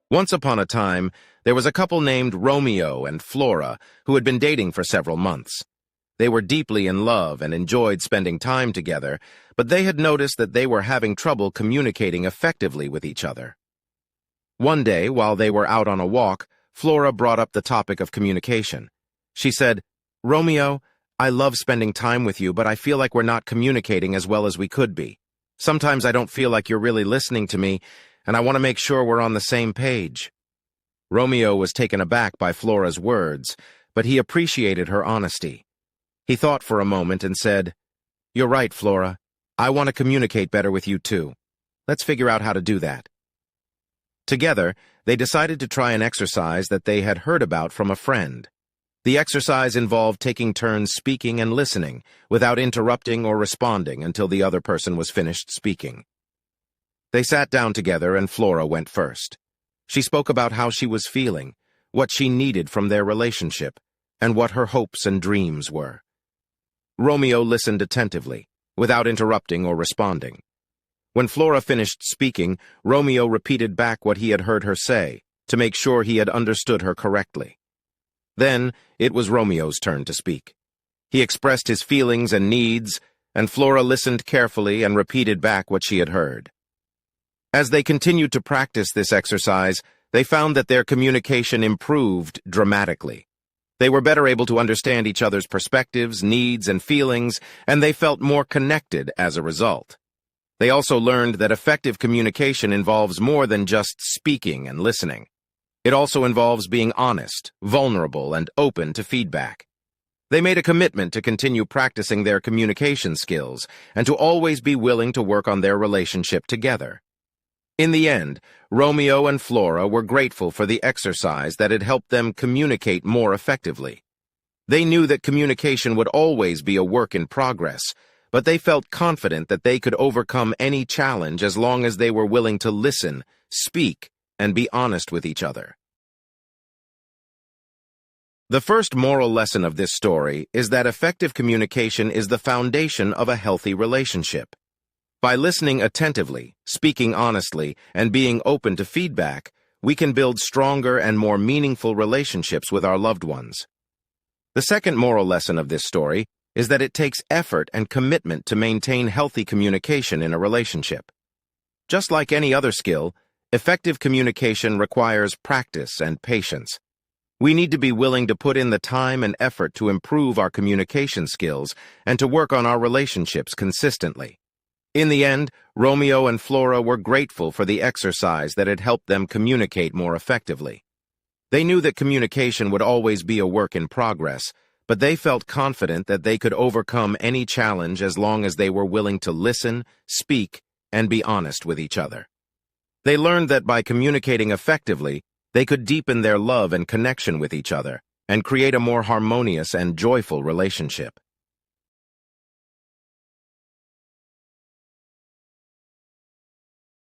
Once upon a time, there was a couple named Romeo and Flora who had been dating for several months. They were deeply in love and enjoyed spending time together, but they had noticed that they were having trouble communicating effectively with each other. One day, while they were out on a walk, Flora brought up the topic of communication. She said, "Romeo, I love spending time with you, but I feel like we're not communicating as well as we could be. Sometimes I don't feel like you're really listening to me, and I want to make sure we're on the same page." Romeo was taken aback by Flora's words, but he appreciated her honesty. He thought for a moment and said, "You're right, Flora. I want to communicate better with you too. Let's figure out how to do that." Together, they decided to try an exercise that they had heard about from a friend. The exercise involved taking turns speaking and listening, without interrupting or responding until the other person was finished speaking. They sat down together and Flora went first. She spoke about how she was feeling, what she needed from their relationship, and what her hopes and dreams were. Romeo listened attentively, without interrupting or responding. When Flora finished speaking, Romeo repeated back what he had heard her say, to make sure he had understood her correctly. Then, it was Romeo's turn to speak. He expressed his feelings and needs, and Flora listened carefully and repeated back what she had heard. As they continued to practice this exercise, they found that their communication improved dramatically. They were better able to understand each other's perspectives, needs, and feelings, and they felt more connected as a result. They also learned that effective communication involves more than just speaking and listening. It also involves being honest, vulnerable, and open to feedback. They made a commitment to continue practicing their communication skills and to always be willing to work on their relationship together. In the end, Romeo and Flora were grateful for the exercise that had helped them communicate more effectively. They knew that communication would always be a work in progress, but they felt confident that they could overcome any challenge as long as they were willing to listen, speak, and be honest with each other. The first moral lesson of this story is that effective communication is the foundation of a healthy relationship. By listening attentively, speaking honestly, and being open to feedback, we can build stronger and more meaningful relationships with our loved ones. The second moral lesson of this story is that it takes effort and commitment to maintain healthy communication in a relationship. Just like any other skill, effective communication requires practice and patience. We need to be willing to put in the time and effort to improve our communication skills and to work on our relationships consistently. In the end, Romeo and Flora were grateful for the exercise that had helped them communicate more effectively. They knew that communication would always be a work in progress, but they felt confident that they could overcome any challenge as long as they were willing to listen, speak, and be honest with each other. They learned that by communicating effectively, they could deepen their love and connection with each other and create a more harmonious and joyful relationship.